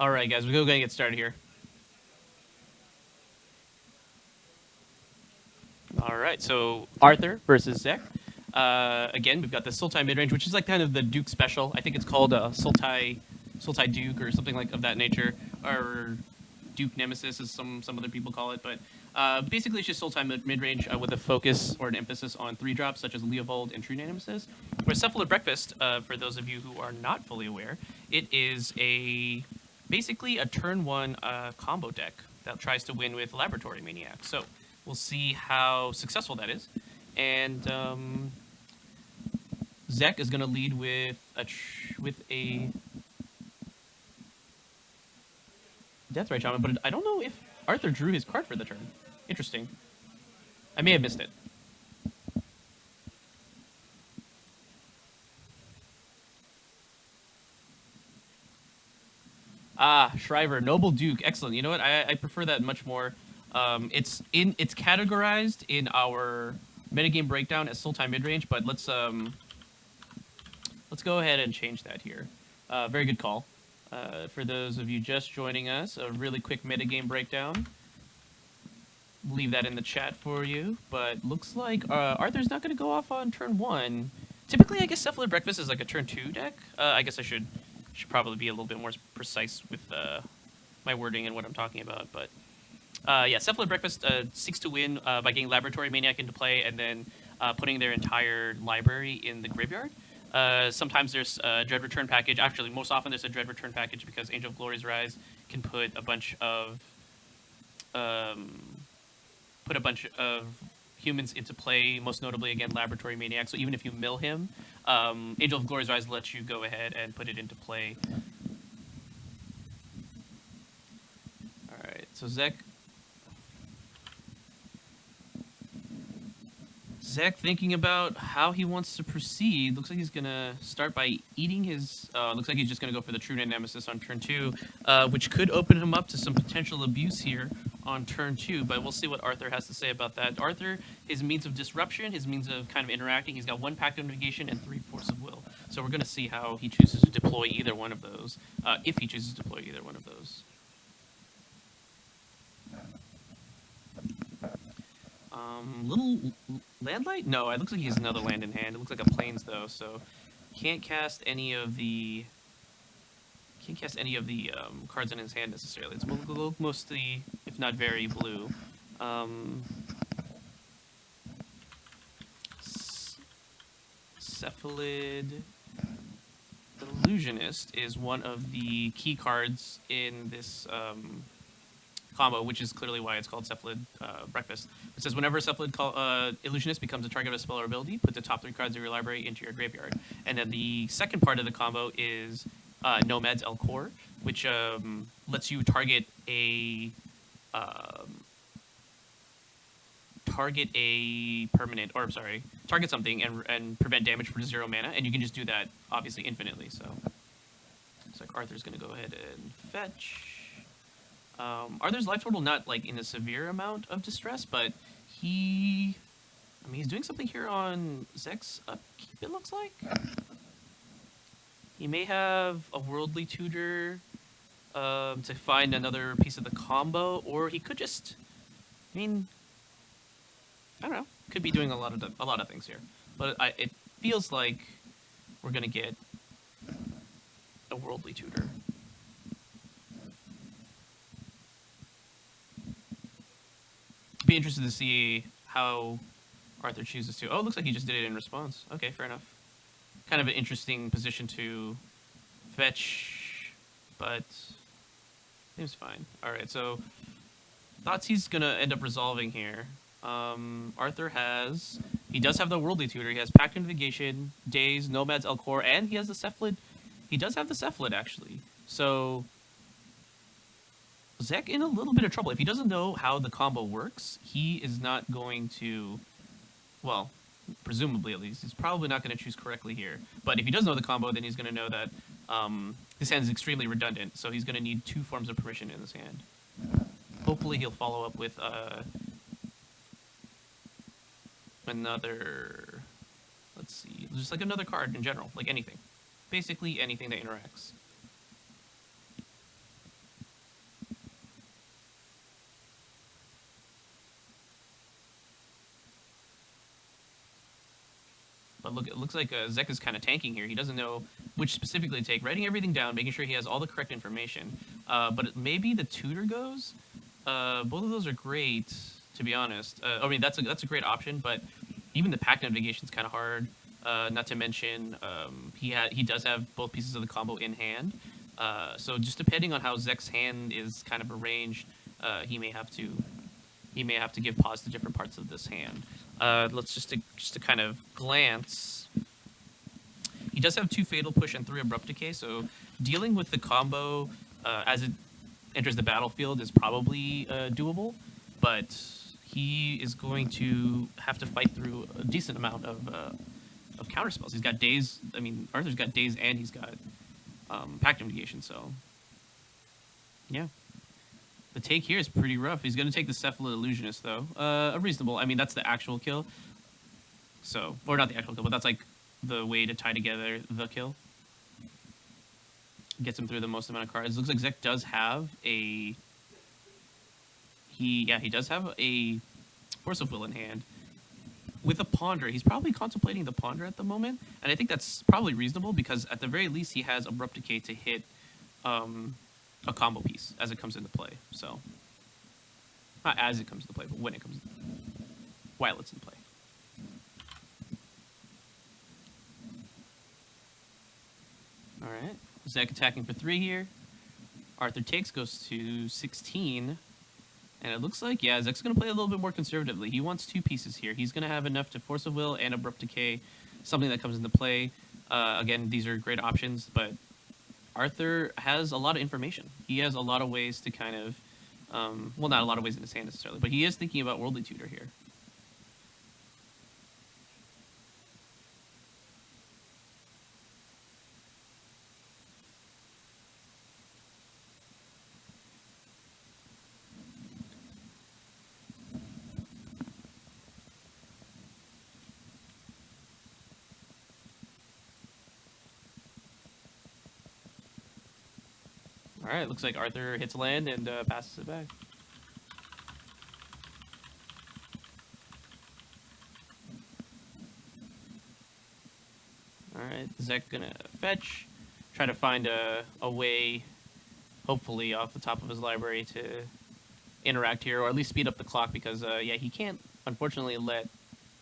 All right, guys, we're going to get started here. All right, so Arthur versus Zech. Again, we've got the Sultai midrange, which is like kind of the Duke special. I think it's called Sultai Duke or something like of that nature, or Duke Nemesis, as some other people call it. But basically, it's just Sultai midrange with a focus or an emphasis on 3-drops such as Leovold and True Nemesis. Where Cephalid Breakfast, for those of you who are not fully aware, it is basically a turn 1 combo deck that tries to win with Laboratory Maniac. So we'll see how successful that is. And Zech is going to lead with a Deathrite Shaman, but I don't know if Arthur drew his card for the turn. Interesting. I may have missed it. Ah, Shriver, Noble Duke, excellent. You know what? I prefer that much more. It's categorized in our metagame breakdown as Sultai midrange, but let's go ahead and change that here. Very good call. For those of you just joining us, a really quick metagame breakdown. Leave that in the chat for you, but looks like Arthur's not going to go off on turn 1. Typically, I guess Cephalid Breakfast is like a turn 2 deck. I guess I should probably be a little bit more precise with my wording and what I'm talking about, but yeah, Cephalid Breakfast seeks to win by getting Laboratory Maniac into play and then putting their entire library in the graveyard. Sometimes there's a Dread Return package. Actually, most often there's a Dread Return package because Angel of Glory's Rise can put a bunch of humans into play, most notably, again, Laboratory Maniac. So even if you mill him, Angel of Glory's Rise lets you go ahead and put it into play. Alright, so Zech thinking about how he wants to proceed. Looks like he's going to start by eating his... looks like he's just going to go for the True Nemesis on turn 2, which could open him up to some potential abuse here on turn 2, but we'll see what Arthur has to say about that. Arthur, his means of disruption, his means of kind of interacting, he's got 1 Pact of Negation and 3 Force of Will. So we're going to see how he chooses to deploy either one of those, if he chooses to deploy either one of those. Little Landlight? No, it looks like he has another land in hand. It looks like a Plains, though, so can't cast any of the cards in his hand necessarily. It's mostly, if not very, blue. Cephalid Illusionist is one of the key cards in this combo, which is clearly why it's called Cephalid Breakfast. It says, whenever a Cephalid Illusionist becomes a target of a spell or ability, put the top 3 cards of your library into your graveyard. And then the second part of the combo is Nomad's Elcor, which lets you target a permanent, or sorry, target something and prevent damage for 0 mana, and you can just do that obviously infinitely. So looks like Arthur's going to go ahead and fetch. Arthur's life total not like in a severe amount of distress, but he's doing something here on Zech's upkeep, it looks like. He may have a Worldly Tutor to find another piece of the combo, or he could just, I don't know, could be doing a lot of things here. But it feels like we're gonna get a Worldly Tutor. Be interested to see how Arthur chooses to. Oh, it looks like he just did it in response. Okay, fair enough. Kind of an interesting position to fetch, but seems fine. All right, so thoughts he's gonna end up resolving here. Arthur he does have the Worldly Tutor. He has Pact of Negation, Daze, Nomad's Elcor, and he has the Cephalid. He does have the Cephalid, actually. So Zech in a little bit of trouble. If he doesn't know how the combo works, he is not going to, well, presumably at least, he's probably not going to choose correctly here. But if he does know the combo, then he's going to know that his hand is extremely redundant, so he's going to need 2 forms of permission in his hand. Hopefully he'll follow up with another, let's see, just like another card in general, like anything. Basically anything that interacts. But look, it looks like Zech is kind of tanking here. He doesn't know which specifically to take. Writing everything down, making sure he has all the correct information. But maybe the tutor goes. Both of those are great, to be honest. I mean, that's a great option, but even the pack navigation is kind of hard. Not to mention, he does have both pieces of the combo in hand. So just depending on how Zech's hand is kind of arranged, he may have to give pause to different parts of this hand. Let's just to kind of glance. He does have 2 Fatal Push and 3 Abrupt Decay, so dealing with the combo as it enters the battlefield is probably doable, but he is going to have to fight through a decent amount of counter spells. He's got Daze. I mean, Arthur's got Daze and he's got Pact Negation, so yeah. The take here is pretty rough. He's going to take the Cephalid Illusionist, though. A reasonable. I mean, that's the actual kill. So, or not the actual kill, but that's like the way to tie together the kill. Gets him through the most amount of cards. Looks like Zech does have a... He does have a Force of Will in hand. With a Ponder, he's probably contemplating the Ponder at the moment. And I think that's probably reasonable because at the very least he has Abrupt Decay to hit... a combo piece as it comes into play. So, not as it comes into play, but when it comes, while it's in play. All right, Zech attacking for 3 here. Arthur takes, goes to 16, and it looks like Zech's gonna play a little bit more conservatively. He wants 2 pieces here. He's gonna have enough to Force of Will and Abrupt Decay, something that comes into play. Again, these are great options, but Arthur has a lot of information. He has a lot of ways to kind of, well, not a lot of ways in his hand necessarily, but he is thinking about Worldly Tutor here. All right, looks like Arthur hits land and passes it back. All right, Zech gonna fetch, try to find a way, hopefully off the top of his library to interact here, or at least speed up the clock because, he can't, unfortunately, let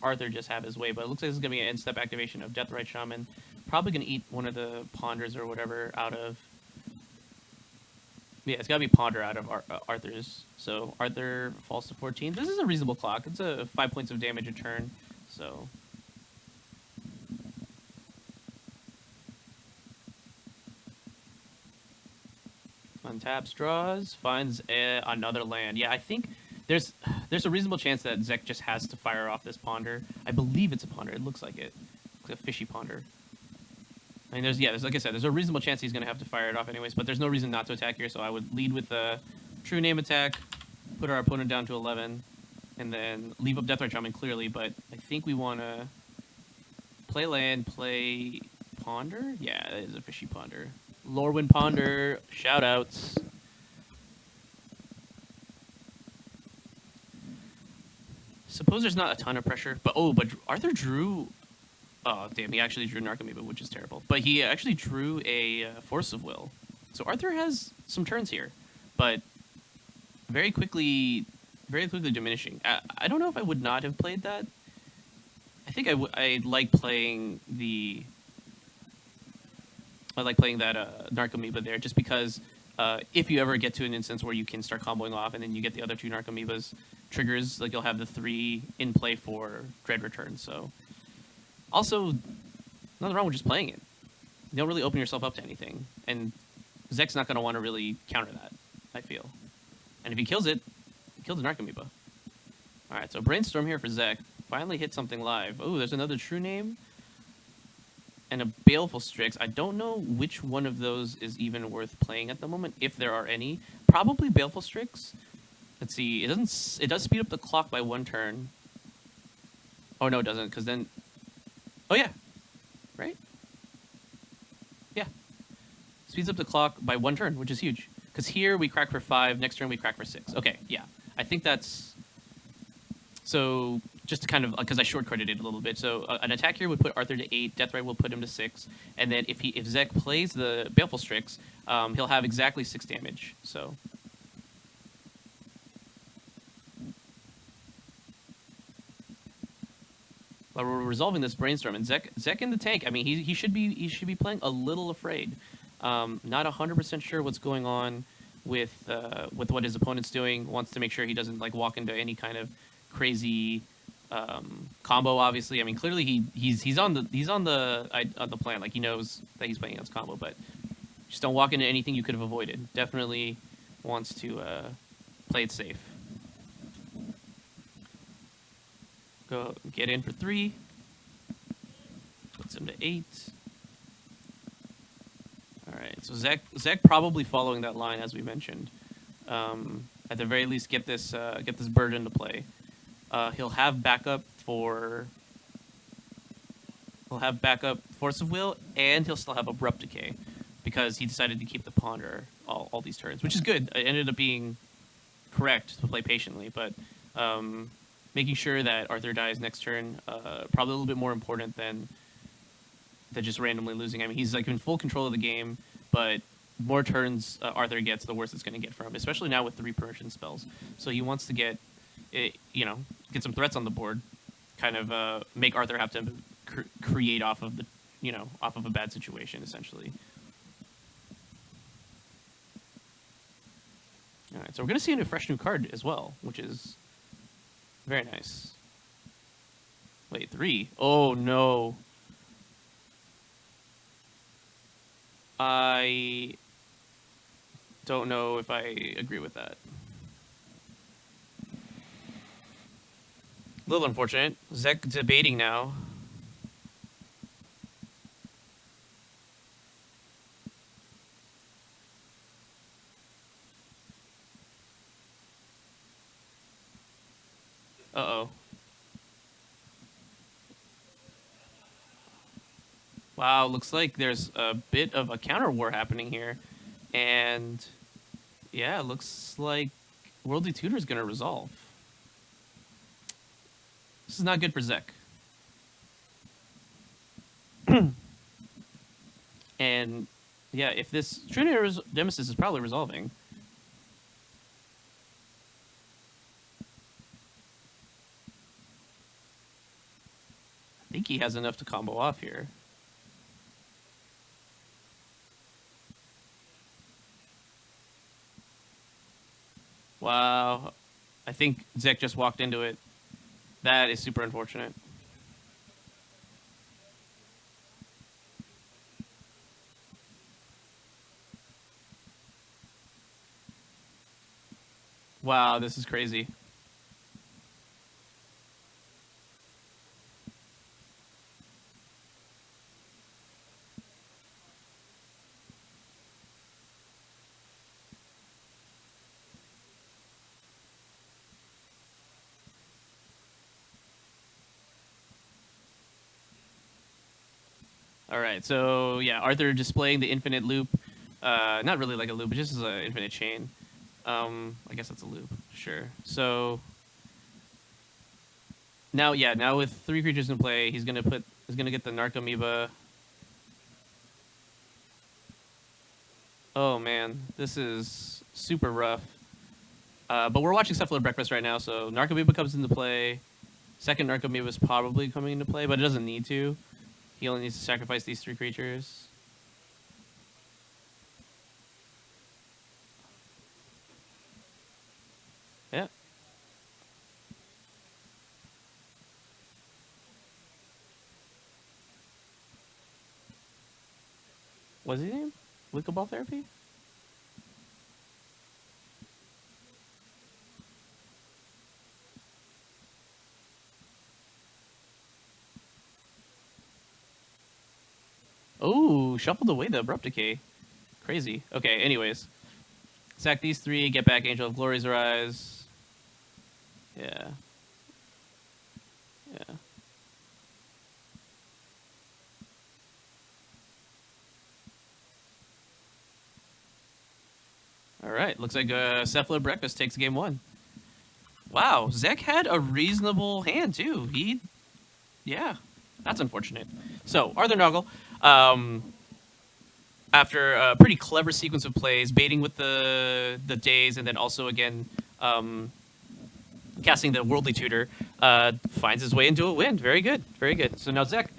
Arthur just have his way, but it looks like this is going to be an end step activation of Deathrite Shaman. Probably going to eat one of the Ponders or whatever out of... Yeah, it's got to be Ponder out of Arthur's. So Arthur falls to 14. This is a reasonable clock. It's a 5 points of damage a turn, so... Untaps, draws, finds another land. Yeah, I think there's a reasonable chance that Zech just has to fire off this Ponder. I believe it's a Ponder. It looks like it. It's like a fishy Ponder. I mean, there's like I said, there's a reasonable chance he's going to have to fire it off anyways, but there's no reason not to attack here, so I would lead with a True Name attack, put our opponent down to 11, and then leave up Deathrite Shaman clearly, but I think we want to play land, play Ponder? Yeah, it is a fishy Ponder. Lorwyn Ponder, shoutouts. Suppose there's not a ton of pressure, but Arthur drew... Oh, damn, he actually drew Narcomoeba, which is terrible. But he actually drew a Force of Will. So Arthur has some turns here, but very quickly diminishing. I don't know if I would not have played that. I think I like playing the... I like playing that Narcomoeba there, just because if you ever get to an instance where you can start comboing off and then you get the other 2 Narcomoebas triggers, like you'll have the 3 in play for Dread Return, so... Also, nothing wrong with just playing it. You don't really open yourself up to anything. And Zech's not going to want to really counter that, I feel. And if he kills it, he kills the Narcomoeba. Alright, so Brainstorm here for Zech. Finally hit something live. Oh, there's another True Name. And a Baleful Strix. I don't know which one of those is even worth playing at the moment, if there are any. Probably Baleful Strix. Let's see. It does speed up the clock by 1 turn. Oh, no, it doesn't, because then... Oh, yeah. Right? Yeah. Speeds up the clock by 1 turn, which is huge. Because here we crack for 5, next turn we crack for 6. Okay, yeah. I think that's... So, just to kind of because I short-credited it a little bit. So an attack here would put Arthur to 8. Deathrite will put him to 6. And then if Zech plays the Baleful Strix, he'll have exactly 6 damage. So. But we're resolving this brainstorm, and Zech in the tank. I mean, he should be playing a little afraid. Not 100% sure what's going on with what his opponent's doing. Wants to make sure he doesn't like walk into any kind of crazy combo. Obviously, I mean, clearly he's on the plan. Like he knows that he's playing against combo, but just don't walk into anything you could have avoided. Definitely wants to play it safe. Go get in for 3. Puts him to 8. All right, so Zech probably following that line as we mentioned. At the very least, get this bird into play. He'll have backup Force of Will, and he'll still have Abrupt Decay because he decided to keep the Ponder all these turns, which is good. It ended up being correct to play patiently, but making sure that Arthur dies next turn probably a little bit more important than just randomly losing. I mean, he's like in full control of the game, but more turns Arthur gets, the worse it's going to get for him, especially now with 3 permission spells. So he wants to get some threats on the board, kind of make Arthur have to create off of a bad situation, essentially. All right, so we're going to see a fresh new card as well, which is very nice. Wait, 3? Oh, no. I don't know if I agree with that. A little unfortunate. Zech debating now. Uh-oh. Wow, looks like there's a bit of a counter war happening here. And yeah, looks like Worldly Tutor is going to resolve. This is not good for Zech. And yeah, if this Trinity Nemesis is probably resolving. I think he has enough to combo off here. Wow. I think Zech just walked into it. That is super unfortunate. Wow, this is crazy. All right, so yeah, Arthur displaying the infinite loop. Not really like a loop, but just as an infinite chain. I guess that's a loop, sure. So now, yeah, now with 3 creatures in play, he's gonna get the Narcomoeba. Oh man, this is super rough. But we're watching Cephalid Breakfast right now, so Narcomoeba comes into play. Second Narcomoeba is probably coming into play, but it doesn't need to. He only needs to sacrifice these 3 creatures. Yeah. What's his name? Liquor Ball Therapy? Oh, shuffled away the Abrupt Decay. Crazy. Okay, anyways. Sack these 3, get back Angel of Glory's Rise. Yeah. Yeah. All right, looks like Cephalid Breakfast takes game 1. Wow, Zech had a reasonable hand too. Yeah, that's unfortunate. So Arthur Naugle, after a pretty clever sequence of plays, baiting with the days, and then also again casting the Worldly Tutor, finds his way into a win. Very good, very good. So now Zech,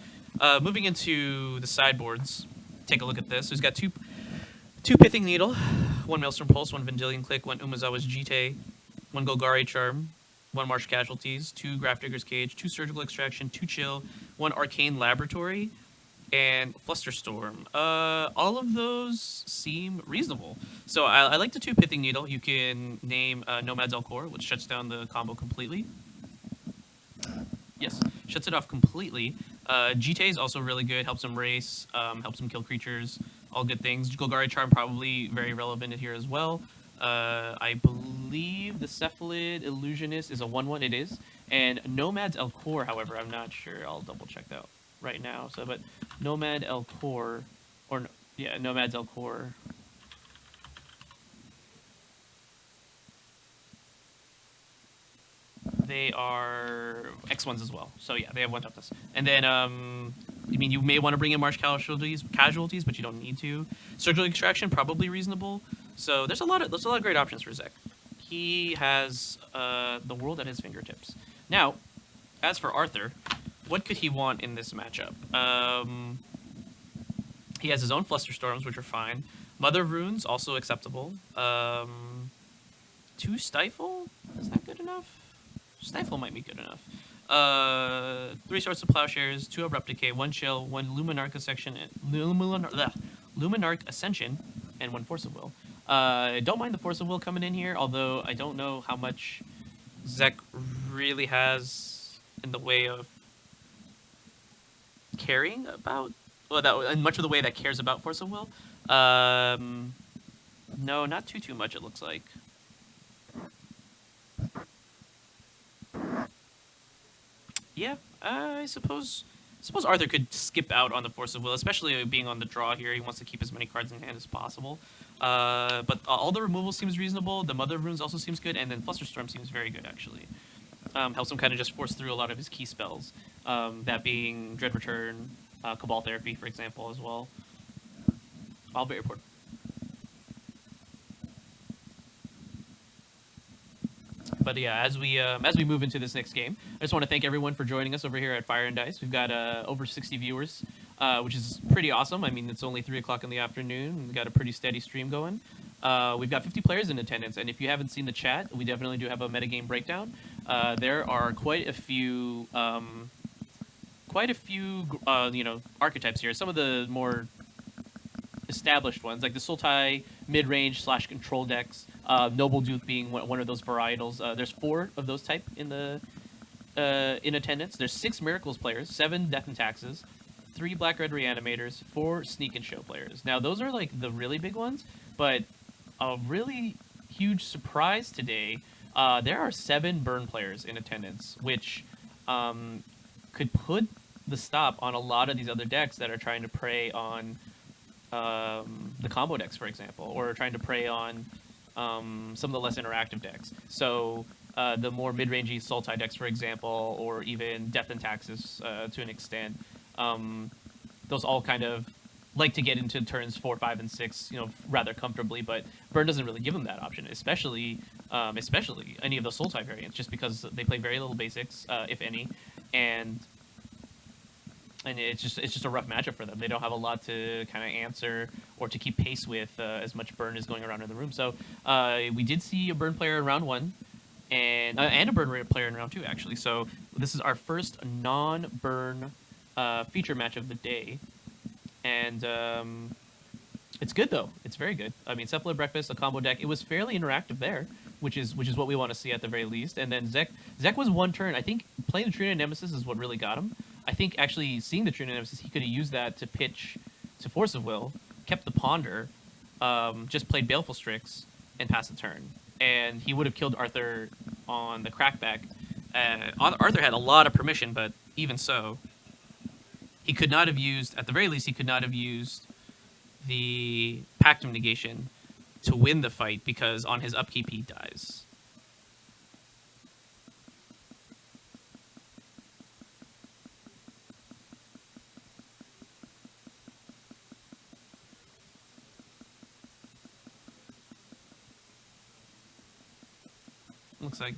moving into the sideboards, take a look at this. So he's got two Pithing Needle, one Maelstrom Pulse, one Vendilion Click, one Umazawa's Jite, one Golgari Charm, one Marsh Casualties, two Grafdigger's Cage, two Surgical Extraction, two Chill, one Arcane Laboratory, and Flusterstorm. All of those seem reasonable. So I like the two Pithing Needle. You can name Nomad's Alcor, which shuts down the combo completely. Yes, shuts it off completely. Jite is also really good. Helps him race, helps him kill creatures, all good things. Golgari Charm probably very relevant here as well. I believe the Cephalid Illusionist is a 1/1. It is. And Nomad's Alcor, however, I'm not sure. I'll double check that right now. So, but Nomad Alcor, or yeah, Nomad's Alcor. They are X1s as well. So yeah, they have one toughness. And then I mean, you may want to bring in Marsh casualties, but you don't need to. Surgical Extraction probably reasonable. So there's a lot of great options for Zech. He has the world at his fingertips. Now, as for Arthur, what could he want in this matchup? He has his own Flusterstorms, which are fine. Mother of Runes, also acceptable. Two Stifle? Is that good enough? Stifle might be good enough. Three Swords of Plowshares, two Abrupt Decay, one Chill, one Luminarch Ascension, and one Force of Will. Don't mind the Force of Will coming in here, although I don't know how much Zech really has in the way of caring about, in much of the way that cares about Force of Will. No, not too much. It looks like. Yeah, I suppose Arthur could skip out on the Force of Will, especially being on the draw here. He wants to keep as many cards in hand as possible. But all the removal seems reasonable. The Mother of Runes also seems good, and then Flusterstorm seems very good, actually. Helps him kind of just force through a lot of his key spells, that being Dread Return, Cabal Therapy, for example, as well. All very important. But yeah, as we move into this next game, I just want to thank everyone for joining us over here at Fire and Dice. We've got over 60 viewers, which is pretty awesome. I mean, it's only 3 o'clock in the afternoon. We've got a pretty steady stream going. We've got 50 players in attendance, and if you haven't seen the chat, we definitely do have a metagame breakdown. There are quite a few archetypes here. Some of the more established ones, like the Sultai mid-range / control decks, Noble Duke being one of those varietals. There's 4 of those type in the in attendance. There's 6 Miracles players, 7 Death and Taxes, 3 Black-Red Reanimators, 4 Sneak and Show players. Now, those are like the really big ones, but a really huge surprise today, there are 7 Burn players in attendance, which could put the stop on a lot of these other decks that are trying to prey on the combo decks, for example, or trying to prey on some of the less interactive decks. So the more mid-rangey Sultai decks, for example, or even Death and Taxes to an extent, those all kind of like to get into turns 4, 5, and 6, rather comfortably. But Burn doesn't really give them that option, especially any of the Sultai variants, just because they play very little basics, if any, and it's just a rough matchup for them. They don't have a lot to kind of answer or to keep pace with as much Burn is going around in the room. So we did see a Burn player in round 1, and a Burn player in round 2, actually. So this is our first non-Burn feature match of the day, and it's good though. It's very good. I mean, Cephalid Breakfast, a combo deck. It was fairly interactive there, which is what we want to see at the very least. And then Zech was one turn. I think playing the Trina Nemesis is what really got him. I think actually seeing the Trina Nemesis, he could have used that to pitch to Force of Will, kept the Ponder, just played Baleful Strix, and passed the turn. And he would have killed Arthur on the Crackback. Arthur had a lot of permission, but even so, he could not have used, at the very least, he could not have used the Pact of Negation to win the fight, because on his upkeep he dies. Looks like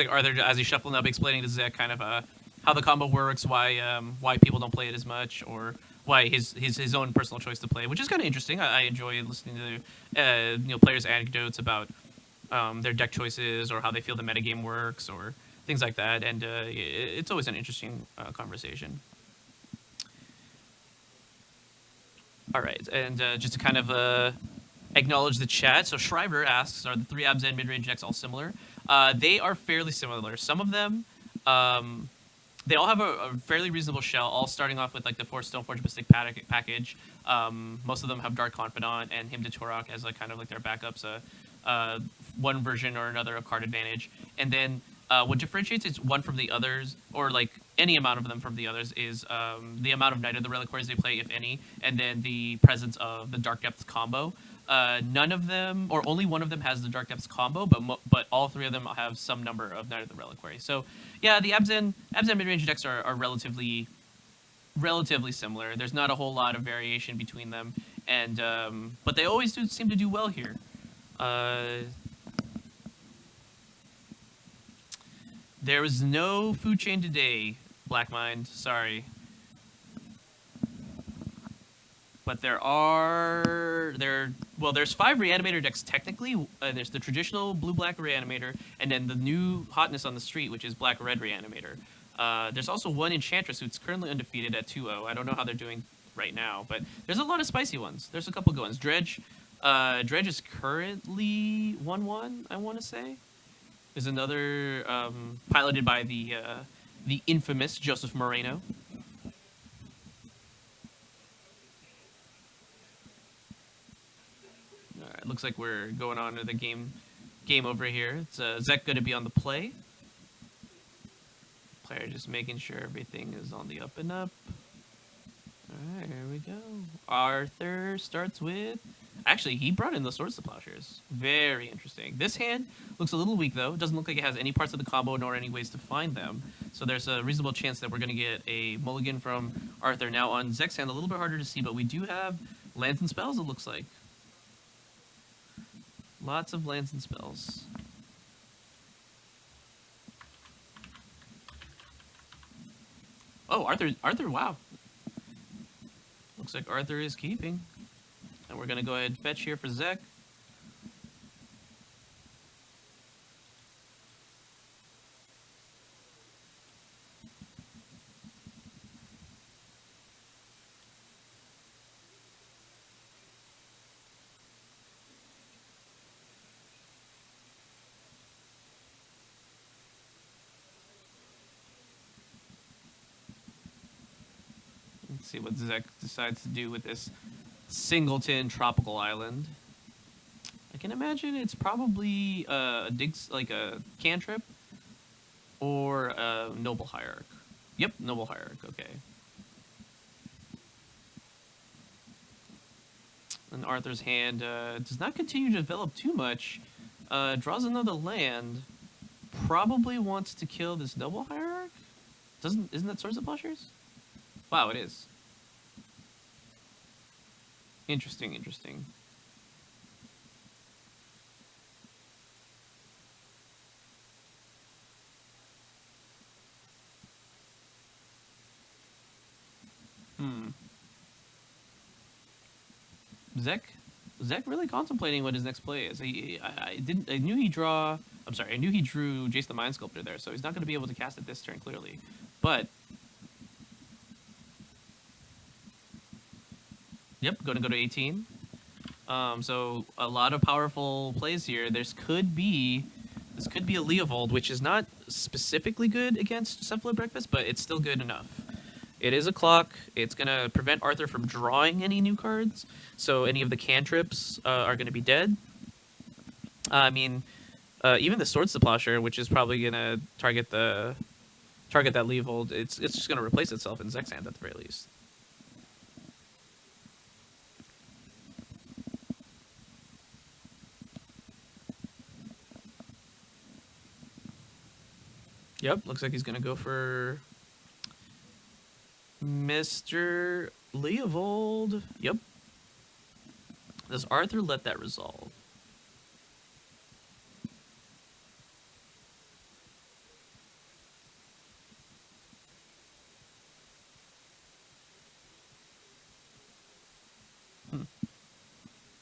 Arthur, as he's shuffling up, explaining to Zech kind of how the combo works, why people don't play it as much, or why his own personal choice to play, which is kind of interesting. I enjoy listening to players' anecdotes about their deck choices or how they feel the metagame works or things like that, and it's always an interesting conversation. All right, and just to kind of acknowledge the chat. So Shriver asks, are the three Abzan mid-range decks all similar? They are fairly similar. Some of them, they all have a fairly reasonable shell, all starting off with like the 4 Stoneforge Mystic package. Most of them have Dark Confidant and Hymn to Torok as like kind of like their backups, one version or another of card advantage. And then what differentiates is one from the others, or like any amount of them from the others, is the amount of Knight of the Reliquaries they play, if any, and then the presence of the Dark Depths combo. None of them, or only one of them, has the Dark Depths combo, but all three of them have some number of Knight of the Reliquary. So yeah, the Abzan mid-range decks are relatively similar. There's not a whole lot of variation between them, and but they always seem to do well here. There was no food chain today, Black Mind. Sorry. But there's 5 Reanimator decks technically. There's the traditional blue-black Reanimator, and then the new hotness on the street, which is black-red Reanimator. There's also one Enchantress who's currently undefeated at 2-0. I don't know how they're doing right now, but there's a lot of spicy ones. There's a couple good ones. Dredge is currently 1-1, I want to say. There's another piloted by the infamous Joseph Moreno. All right, looks like we're going on to the game over here. It's Zech going to be on the play. Player just making sure everything is on the up and up. All right, here we go. Arthur starts with... Actually, he brought in the Swords to Plowshares. Very interesting. This hand looks a little weak, though. It doesn't look like it has any parts of the combo nor any ways to find them. So there's a reasonable chance that we're going to get a mulligan from Arthur. Now, on Zech's hand, a little bit harder to see, but we do have lands and spells, it looks like. Lots of lands and spells. Oh, Arthur, wow. Looks like Arthur is keeping. And we're going to go ahead and fetch here for Zech. Let's see what Zech decides to do with this Singleton Tropical Island. I can imagine it's probably a cantrip or a Noble Hierarch. Yep, Noble Hierarch, okay. And Arthur's hand does not continue to develop too much. Draws another land. Probably wants to kill this Noble Hierarch? Isn't that Swords of Plowshares? Wow, it is. Interesting, interesting. Zech really contemplating what his next play is. I knew he drew Jace the Mind Sculptor there, so he's not going to be able to cast it this turn clearly. But yep, going to go to 18. So a lot of powerful plays here. This could be a Leovold, which is not specifically good against Cephalid Breakfast, but it's still good enough. It is a clock. It's going to prevent Arthur from drawing any new cards, so any of the cantrips are going to be dead. I mean, even the Swords to Plowshare, which is probably going to target that Leovold, it's just going to replace itself in Zech's hand at the very least. Yep, looks like he's going to go for Mr. Leovold. Yep. Does Arthur let that resolve?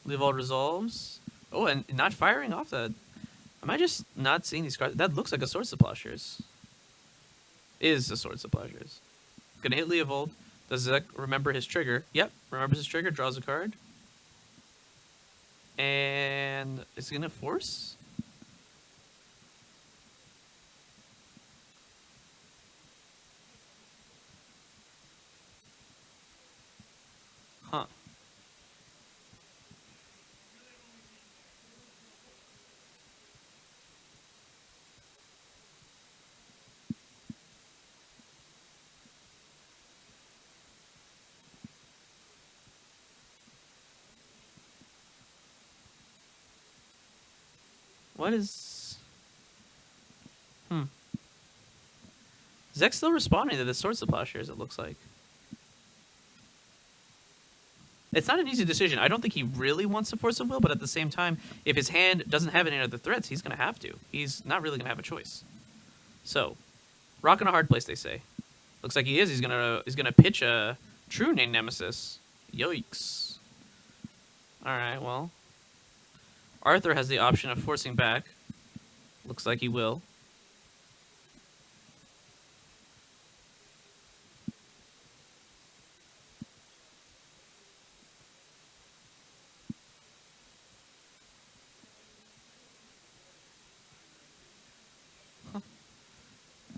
Leovold resolves. Oh, and not firing off that. Am I just not seeing these cards? That looks like a Swords to Plowshares. Is a Swords to Plowshares. Gonna hit Leovold. Does Zech remember his trigger? Yep, remembers his trigger, draws a card. And is he gonna force? Huh. What is... Zech's still responding to the Swords to Plowshares, it looks like. It's not an easy decision. I don't think he really wants to Force of Will, but at the same time, if his hand doesn't have any other threats, he's going to have to. He's not really going to have a choice. So, rock in a hard place, they say. Looks like he is. He's gonna pitch a True Name Nemesis. Yikes. Alright, well. Arthur has the option of forcing back. Looks like he will.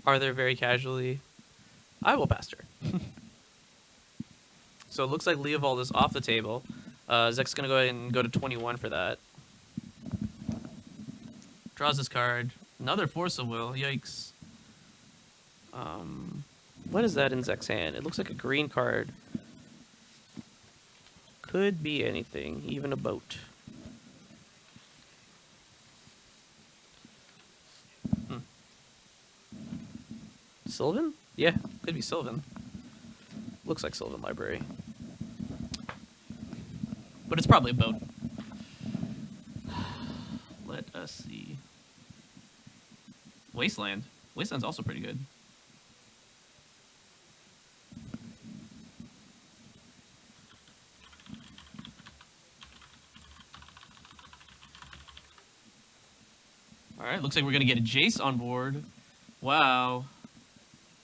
Arthur very casually, I will pass turn. So it looks like Leovold is off the table. Zech's going to go ahead and go to 21 for that. Draws his card. Another Force of Will. Yikes. What is that in Zech's hand? It looks like a green card. Could be anything, even a boat. Sylvan? Yeah, could be Sylvan. Looks like Sylvan Library. But it's probably a boat. Let us see. Wasteland. Wasteland's also pretty good. Alright, looks like we're going to get a Jace on board. Wow.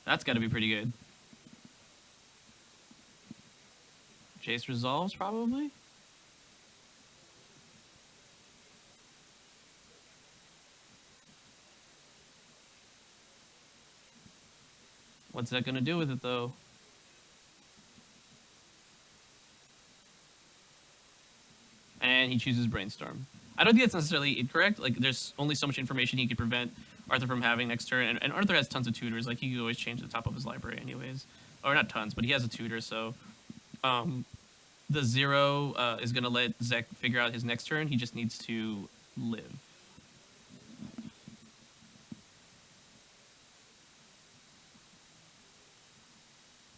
That's got to be pretty good. Jace resolves, probably? What's that going to do with it, though? And he chooses Brainstorm. I don't think that's necessarily incorrect. Like, there's only so much information he could prevent Arthur from having next turn. And Arthur has tons of tutors. Like, he could always change the top of his library anyways. Or not tons, but he has a tutor, so... the 0 is going to let Zech figure out his next turn. He just needs to live.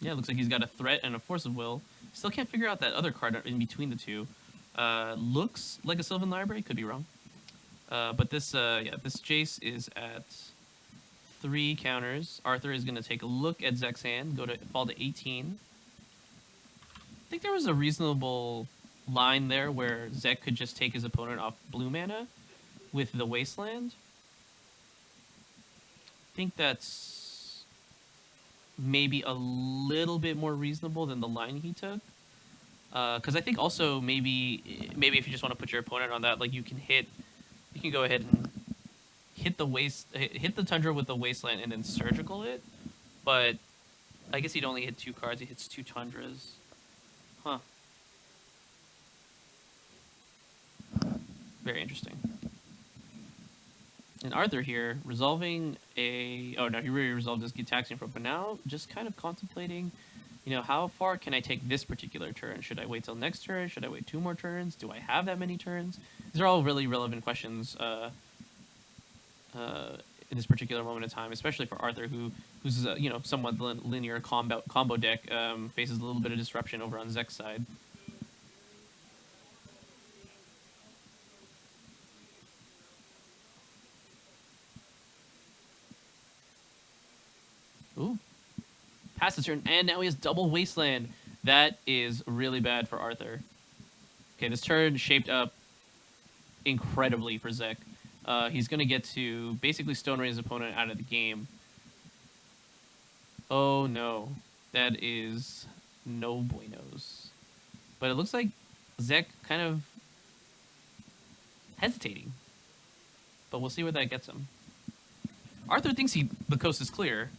Yeah, it looks like he's got a threat and a Force of Will. Still can't figure out that other card in between the two. Looks like a Sylvan Library, could be wrong. But this, this Jace is at 3 counters. Arthur is going to take a look at Zech's hand, fall to 18. I think there was a reasonable line there where Zech could just take his opponent off blue mana with the Wasteland. I think that's maybe a little bit more reasonable than the line he took. Because I think also maybe if you just want to put your opponent on that, like you can go ahead and hit the Tundra with the Wasteland and then surgical it. But I guess he'd only hit 2 cards. He hits 2 Tundras. Huh. Very interesting. And Arthur here resolving a... Oh no, he really resolved his Gitaxian Probe, but now just kind of contemplating, you know, how far can I take this particular turn? Should I wait till next turn? Should I wait 2 more turns? Do I have that many turns? These are all really relevant questions in this particular moment in time, especially for Arthur, who's you know, somewhat linear combo deck, faces a little bit of disruption over on Zech's side. Ooh. Pass the turn, and now he has double Wasteland. That is really bad for Arthur. Okay, this turn shaped up incredibly for Zech. He's going to get to basically Stone Rain his opponent out of the game. Oh no, that is no buenos. But it looks like Zech kind of hesitating. But we'll see where that gets him. Arthur thinks the coast is clear,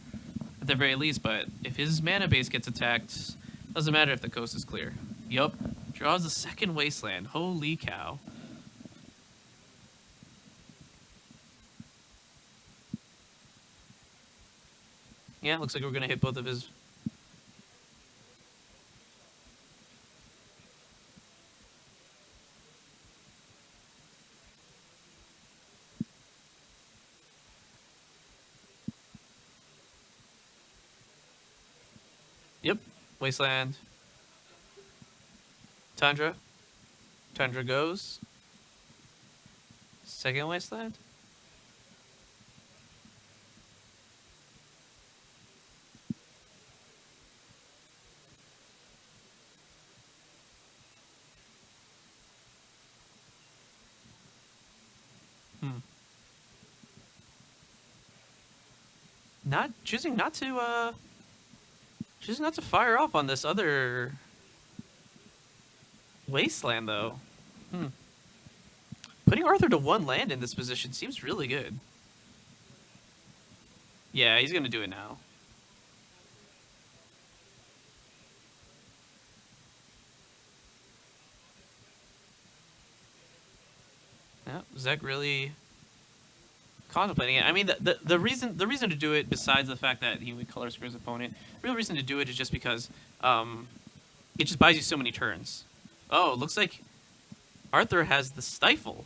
at the very least, but if his mana base gets attacked, doesn't matter if the coast is clear. Yup, draws the second Wasteland. Holy cow. Yeah, looks like we're going to hit both of his... Yep, Wasteland. Tundra. Tundra goes. Second Wasteland. Choosing not to fire off on this other Wasteland though. Putting Arthur to 1 land in this position seems really good. Yeah, he's gonna do it now. Yeah, Zech really contemplating it. I mean, the reason to do it, besides the fact that he would color square his opponent, the real reason to do it is just because it just buys you so many turns. Oh, it looks like Arthur has the Stifle.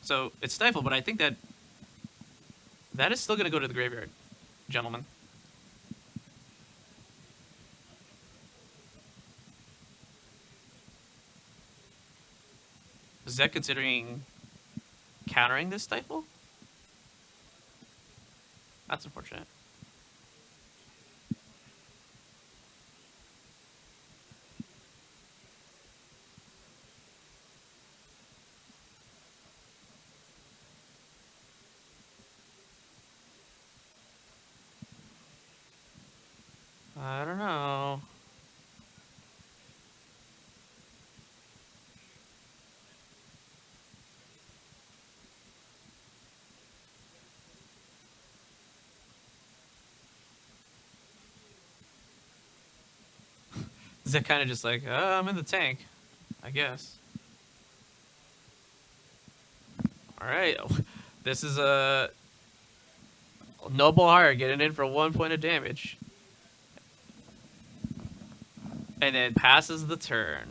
So it's Stifle, but I think that is still going to go to the graveyard, gentlemen. Is Zech considering countering this Stifle? That's unfortunate. I don't know. Zech kind of just like, I'm in the tank, I guess. All right, this is a Noble Heart getting in for 1 point of damage. And then passes the turn.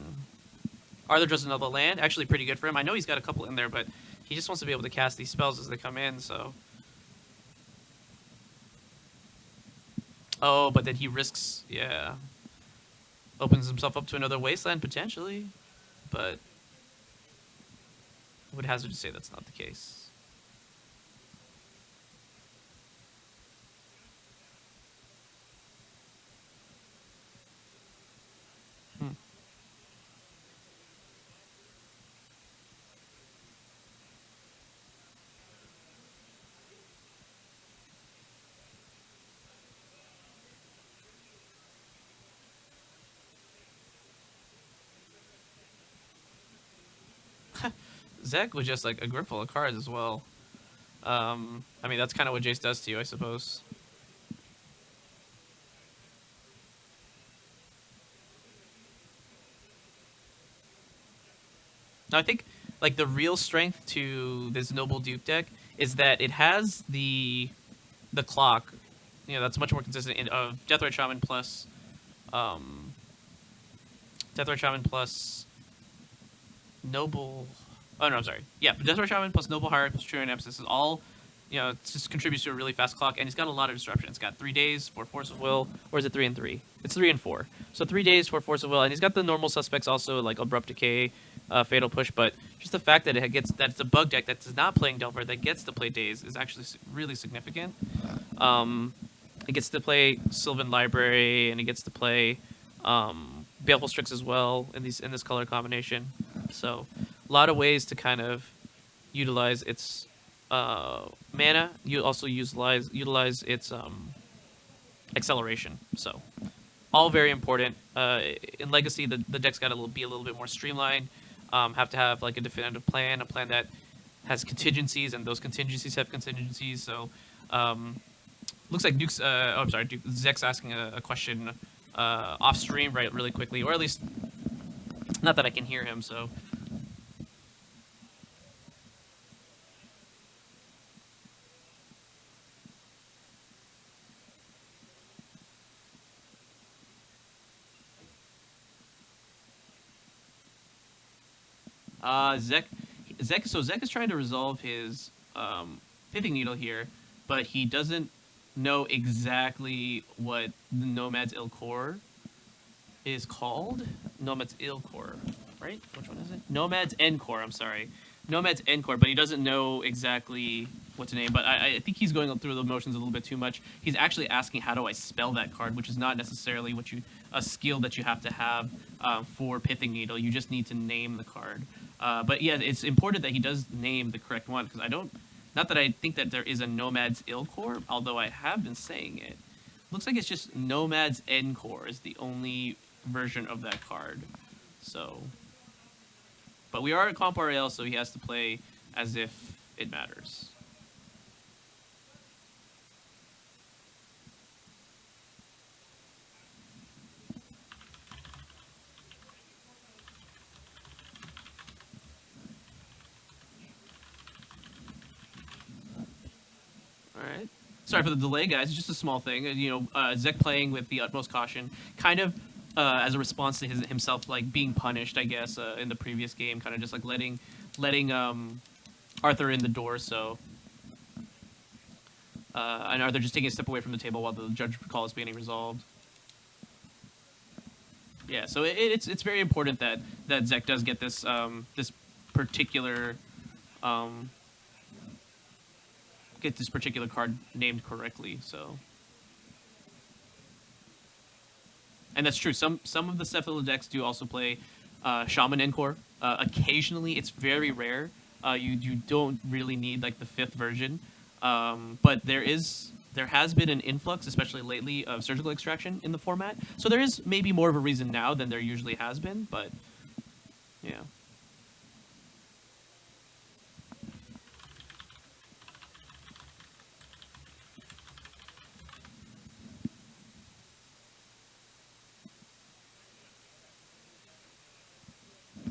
Arthur draws another land. Actually pretty good for him. I know he's got a couple in there, but he just wants to be able to cast these spells as they come in, so... Oh, but then he risks... Yeah. Opens himself up to another Wasteland, potentially. But... I would hazard to say that's not the case. Zech was just like a grip full of cards as well. I mean, that's kind of what Jace does to you, I suppose. Now, I think like the real strength to this Noble Duke deck is that it has the clock. You know, that's much more consistent of Deathrite Shaman plus Noble. Oh no, I'm sorry. Yeah, Deathrite Shaman plus Noble Heart plus True Nemesis. This is all, you know, it just contributes to a really fast clock, and it's got a lot of disruption. It's got 3 days for Force of Will, or is it 3 and 3? It's 3 and 4. So 3 days for Force of Will, and he's got the normal suspects also, like Abrupt Decay, Fatal Push, but just the fact that it's a bug deck that is not playing Delver that gets to play Daze is actually really significant. It gets to play Sylvan Library, and it gets to play Baleful Strix as well in this color combination. So a lot of ways to kind of utilize its mana. You also utilize its acceleration. So all very important. In Legacy, the deck's got to be a little bit more streamlined. Have to have like a definitive plan, a plan that has contingencies, and those contingencies have contingencies. So looks like Duke's. Oh, I'm sorry, Zech's asking a question off stream, right, really quickly, or at least not that I can hear him. So. Zech is trying to resolve his pithing needle here, but he doesn't know exactly what the Nomad's Ilkor is called. Nomad's Ilkor, right? Which one is it? Nomad's Encore. I'm sorry, Nomad's Encore, but he doesn't know exactly what to name. But I think he's going through the motions a little bit too much. He's actually asking, how do I spell that card, which is not necessarily a skill that you have to have for Pithing Needle. You just need to name the card. But yeah, it's important that he does name the correct one, because not that I think that there is a Nomad's Ilkor, although I have been saying it. Looks like it's just Nomad's Encore is the only version of that card. So, but we are at Comp RL, so he has to play as if it matters. Alright. Sorry for the delay, guys. It's just a small thing. Zech playing with the utmost caution, kind of as a response to himself like being punished, I guess, in the previous game, kind of just like letting Arthur in the door. So, and Arthur just taking a step away from the table while the judge call is being resolved. Yeah, so it's very important that Zech does get this this particular card named correctly. So, and that's true. Some of the Cephalid decks do also play Shaman Encore. Occasionally, it's very rare. You don't really need like the 5th version, but there has been an influx, especially lately, of surgical extraction in the format. So there is maybe more of a reason now than there usually has been. But yeah.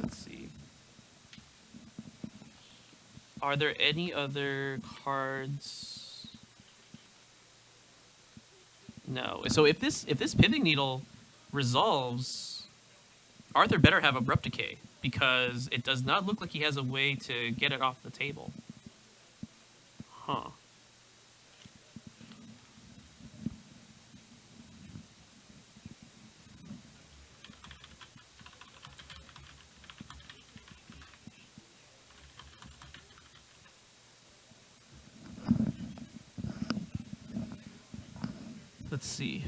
Let's see. Are there any other cards? No. So if this Pithing Needle resolves, Arthur better have Abrupt Decay, because it does not look like he has a way to get it off the table. Huh. Let's see.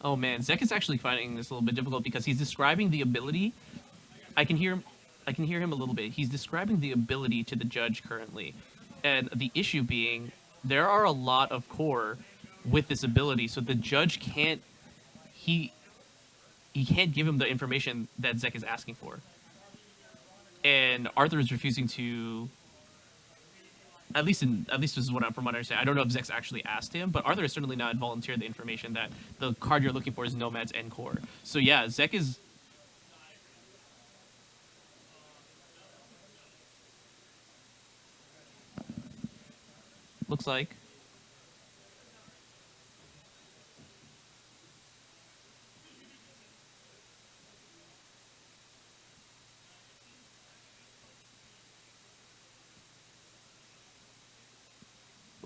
Oh man, Zech is actually finding this a little bit difficult, because he's describing the ability. I can hear him a little bit. He's describing the ability to the judge currently, and the issue being there are a lot of core with this ability, so the judge can't he can't give him the information that Zech is asking for, and Arthur is refusing to. At least this is from what I understand. I don't know if Zech's actually asked him, but Arthur has certainly not volunteered the information that the card you're looking for is Nomad's Encore. So yeah, Zech is. Looks like.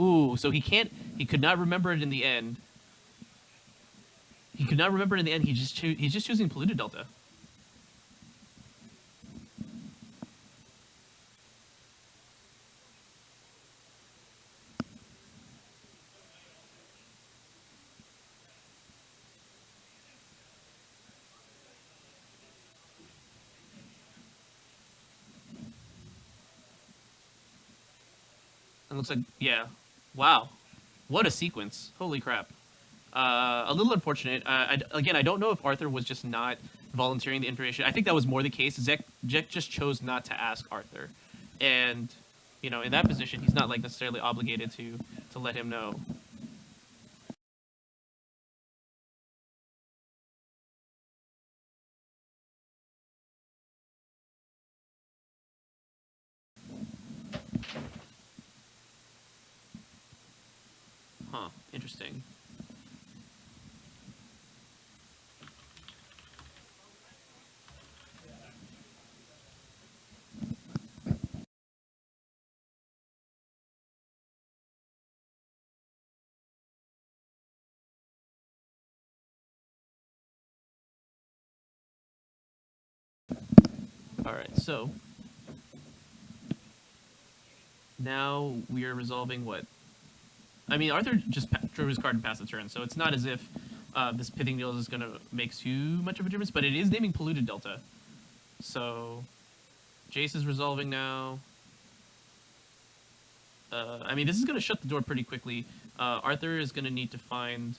Ooh, so he could not remember it in the end. He could not remember it in the end. He's just choosing polluted delta. It looks like, yeah. Wow. What a sequence. Holy crap. A little unfortunate. Again, I don't know if Arthur was just not volunteering the information. I think that was more the case. Zech just chose not to ask Arthur. And, you know, in that position, he's not, like, necessarily obligated to let him know. Huh. Interesting. Alright, so now we are resolving what? I mean, Arthur just drew his card and passed the turn, so it's not as if this Pithing Needle is going to make too much of a difference, but it is naming Polluted Delta. So Jace is resolving now. I mean, this is going to shut the door pretty quickly. Arthur is going to need to find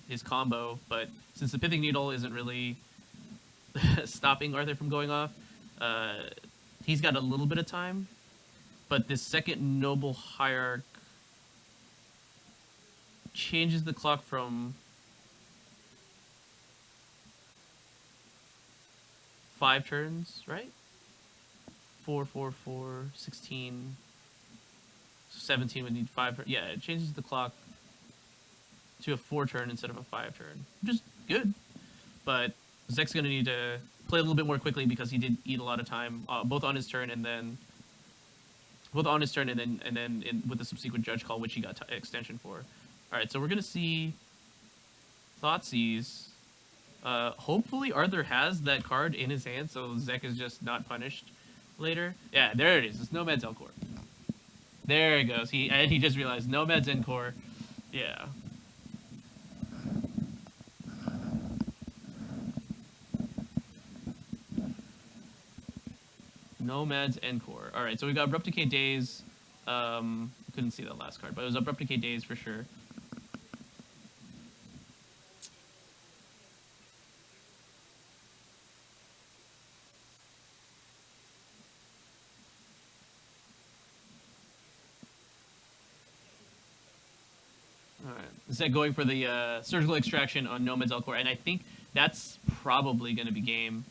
his combo, but since the Pithing Needle isn't really stopping Arthur from going off, he's got a little bit of time. But this second Noble Hierarch changes the clock from 5 turns, right? 4, 4, 4, 16, 17 would need 5. Yeah, it changes the clock to a 4 turn instead of a 5 turn, which is good. But Zech's going to need to play a little bit more quickly because he did eat a lot of time, both on his turn and then with the subsequent judge call, which he got extension for. All right, so we're gonna see Thoughtseize. Hopefully Arthur has that card in his hand, so Zech is just not punished later. Yeah, there it is. It's Nomad's Encore. There it goes. He just realized Nomad's Encore. Yeah. Nomad's Encore. All right, so we got Abrupt Decay Days. Couldn't see that last card, but it was Abrupt Decay Days for sure. All right, Zech going for the Surgical Extraction on Nomad's Encore, and I think that's probably going to be game.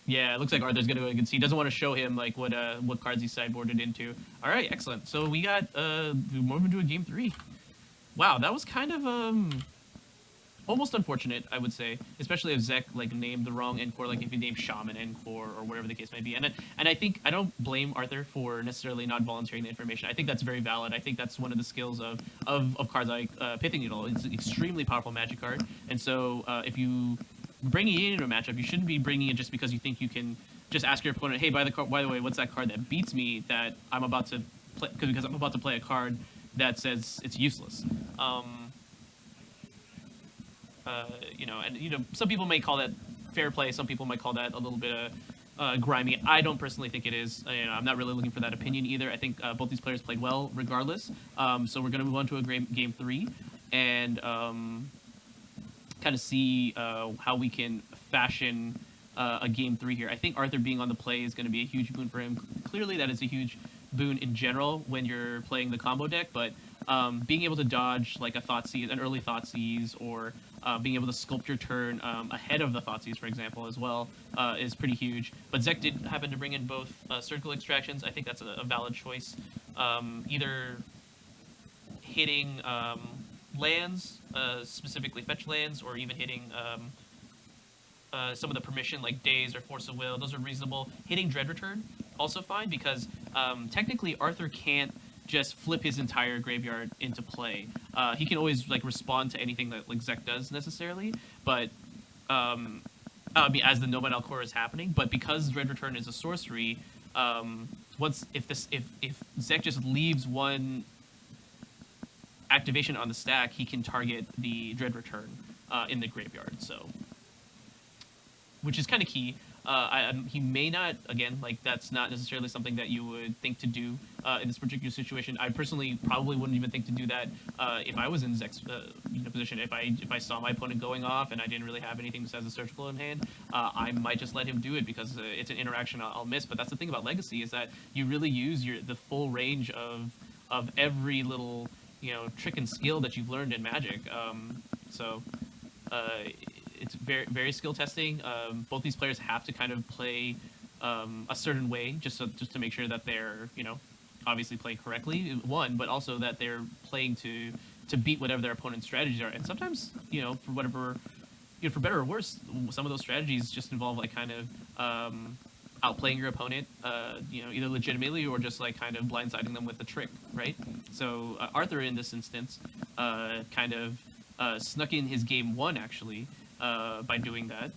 Yeah, it looks like Arthur's gonna go against. He doesn't want to show him like what cards he sideboarded into. All right, excellent. So we got we move into a game 3. Wow, that was kind of almost unfortunate, I would say, especially if Zech like named the wrong Encore, like if he named Shaman Encore or whatever the case may be. And I think I don't blame Arthur for necessarily not volunteering the information. I think that's very valid. I think that's one of the skills of cards like Pithing Needle. It's an extremely powerful magic card, and so if you bringing it into a matchup, you shouldn't be bringing it just because you think you can just ask your opponent, hey, by the way, what's that card that beats me that I'm about to play, because I'm about to play a card that says it's useless. You know, and you know, some people may call that fair play, some people might call that a little bit of grimy. I don't personally think it is. You know, I'm not really looking for that opinion either. I think both these players played well regardless. So we're going to move on to a game 3 and kind of see how we can fashion a game 3 here. I think Arthur being on the play is going to be a huge boon for him. Clearly, that is a huge boon in general when you're playing the combo deck, but being able to dodge like a Thoughtseize, an early Thoughtseize, or being able to sculpt your turn ahead of the Thoughtseize, for example, as well, is pretty huge. But Zech did happen to bring in both Surgical Extractions. I think that's a valid choice. Either hitting lands, specifically fetch lands, or even hitting some of the permission like Daze or Force of Will. Those are reasonable. Hitting Dread Return also fine because technically Arthur can't just flip his entire graveyard into play. He can always like respond to anything that like Zech does necessarily, but I mean, as the Nomad Alcor is happening, but because Dread Return is a sorcery, once if Zech just leaves one activation on the stack, he can target the Dread Return in the graveyard. So, which is kind of key. He may not, again, like that's not necessarily something that you would think to do in this particular situation. I personally probably wouldn't even think to do that if I was in Zech's position. If I saw my opponent going off and I didn't really have anything besides a surgical in hand, I might just let him do it because it's an interaction I'll miss. But that's the thing about Legacy is that you really use the full range of every little trick and skill that you've learned in Magic. It's very very skill testing. Both these players have to kind of play a certain way just to make sure that they're obviously playing correctly, one, but also that they're playing to beat whatever their opponent's strategies are. And sometimes for whatever for better or worse, some of those strategies just involve like kind of outplaying your opponent, either legitimately or just like kind of blindsiding them with a trick, right? So Arthur in this instance kind of snuck in his game one actually by doing that.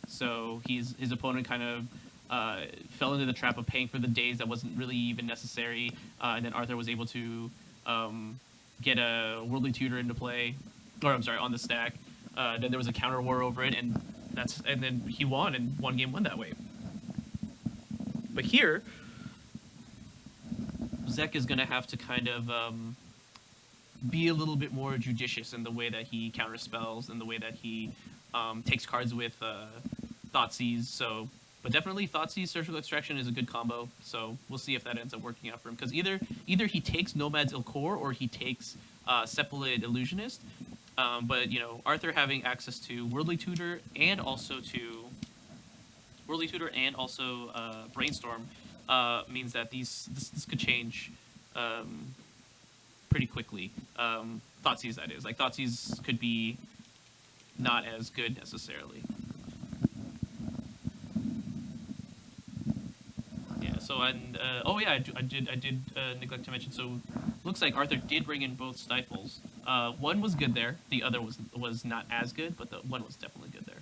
So his opponent kind of fell into the trap of paying for the days that wasn't really even necessary, and then Arthur was able to get a Worldly Tutor into play, or I'm sorry, on the stack. Then there was a counter war over it, and then he won and won game one that way. But here, Zech is going to have to kind of be a little bit more judicious in the way that he counterspells and the way that he takes cards with Thoughtseize. So, but definitely Thoughtseize Surgical Extraction is a good combo. So we'll see if that ends up working out for him because either he takes Nomad's Ilkor or he takes Cephalid Illusionist. But Arthur having access to Worldly Tutor and also Brainstorm means that this could change pretty quickly. Thoughtseize, that is. Like, Thoughtseize could be not as good necessarily. Yeah, so, and, oh yeah, I did neglect to mention, so, looks like Arthur did bring in both Stifles. One was good there, the other was not as good, but the one was definitely good there.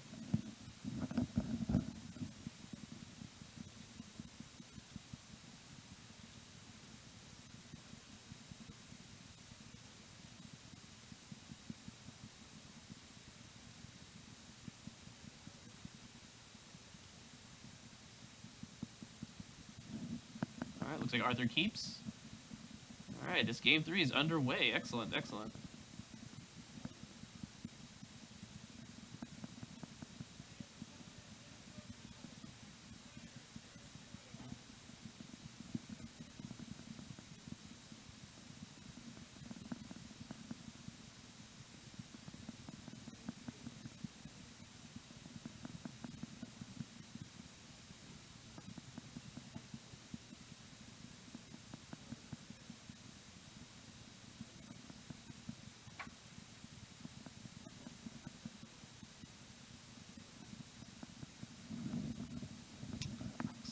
Alright, looks like Arthur keeps. Alright, this game 3 is underway. Excellent, excellent.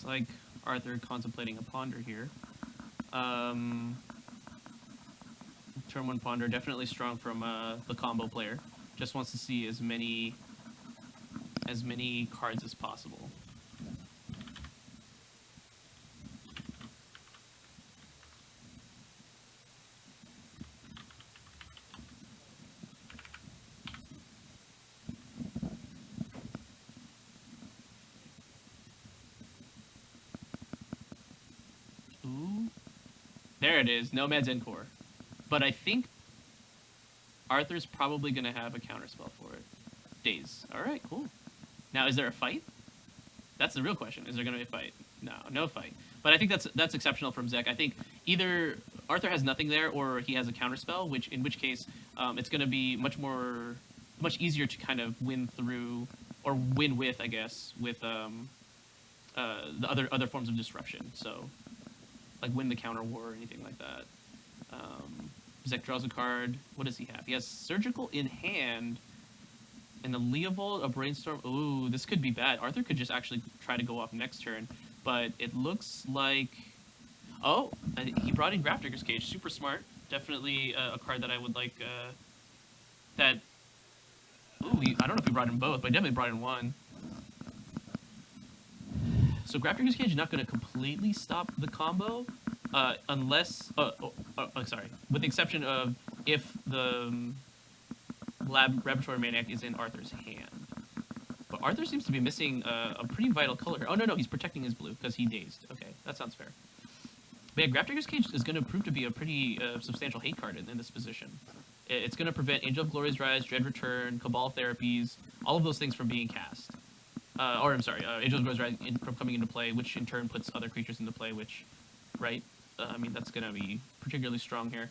Like Arthur contemplating a Ponder here. Turn 1 Ponder, definitely strong from the combo player. Just wants to see as many cards as possible. There it is, Nomad's Encore. But I think Arthur's probably going to have a counterspell for it. Daze. Alright, cool. Now, is there a fight? That's the real question. Is there going to be a fight? No, no fight. But I think that's exceptional from Zech. I think either Arthur has nothing there or he has a counterspell, in which case it's going to be much easier to kind of win through, or win with, I guess, with the other forms of disruption. So, like win the counter war or anything like that. Zech draws a card. What does he have? He has Surgical in hand, and a Leovold, a Brainstorm. Ooh, this could be bad. Arthur could just actually try to go off next turn, but it looks like... Oh, he brought in Grafdigger's Cage. Super smart. Definitely a card that I would like... that... Ooh, I don't know if he brought in both, but he definitely brought in one. So Grafdigger's Cage is not going to completely stop the combo, unless... sorry. With the exception of if the Laboratory Maniac is in Arthur's hand. But Arthur seems to be missing a pretty vital color here. Oh, no, he's protecting his blue because he dazed. Okay, that sounds fair. But yeah, Grafdigger's Cage is going to prove to be a pretty substantial hate card in this position. It's going to prevent Angel of Glory's Rise, Dread Return, Cabal Therapies, all of those things from being cast. Angel of Glory's Rise from coming into play, which in turn puts other creatures into play, which, right? I mean, that's going to be particularly strong here.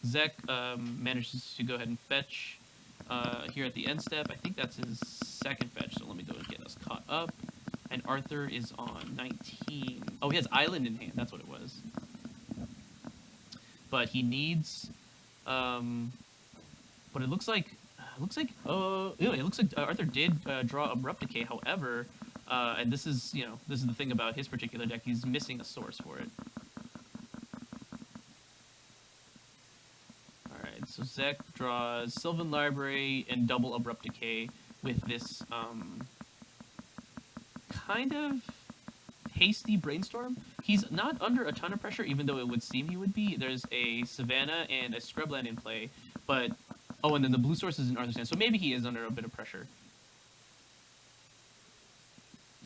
Zech manages to go ahead and fetch here at the end step. I think that's his second fetch, so let me go and get us caught up. And Arthur is on 19. Oh, he has Island in hand. That's what it was. But he needs... but it looks like... Arthur did draw Abrupt Decay. However, and this is the thing about his particular deck. He's missing a source for it. All right, so Zech draws Sylvan Library and double Abrupt Decay with this kind of hasty Brainstorm. He's not under a ton of pressure, even though it would seem he would be. There's a Savannah and a Scrubland in play, but... Oh, and then the blue source is in Arthur's hand, so maybe he is under a bit of pressure.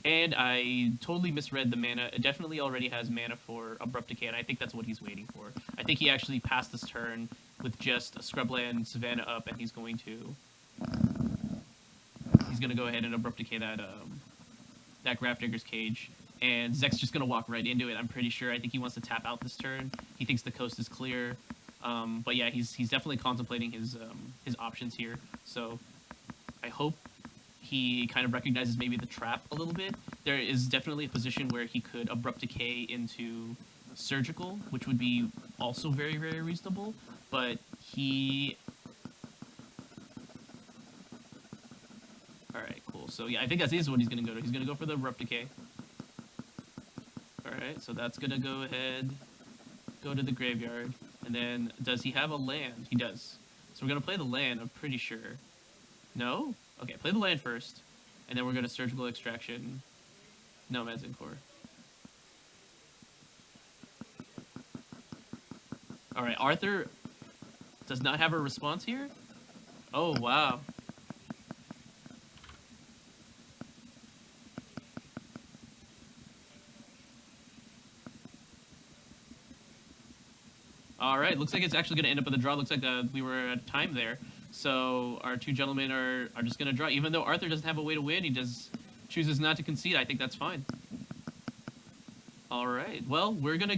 And I totally misread the mana. It definitely already has mana for Abrupt Decay, and I think that's what he's waiting for. I think he actually passed this turn with just a Scrubland Savannah up, and he's going to go ahead and Abrupt Decay that Grafdigger's Cage. And Zech's just going to walk right into it, I'm pretty sure. I think he wants to tap out this turn. He thinks the coast is clear. But yeah, he's definitely contemplating his options here. So I hope he kind of recognizes maybe the trap a little bit. There is definitely a position where he could Abrupt Decay into Surgical, which would be also very, very reasonable. But he... Alright, cool. So yeah, I think this is what he's going to go to. He's going to go for the Abrupt Decay. Alright, so that's going to go ahead, go to the graveyard. And then, does he have a land? He does. So we're going to play the land, I'm pretty sure. No? Okay, play the land first. And then we're going to Surgical Extraction. Nomad's in core. Alright, Arthur does not have a response here? Oh, wow. Alright, looks like it's actually going to end up with a draw. Looks like we were at time there. So our two gentlemen are just going to draw. Even though Arthur doesn't have a way to win, he chooses not to concede. I think that's fine. Alright, well, we're going to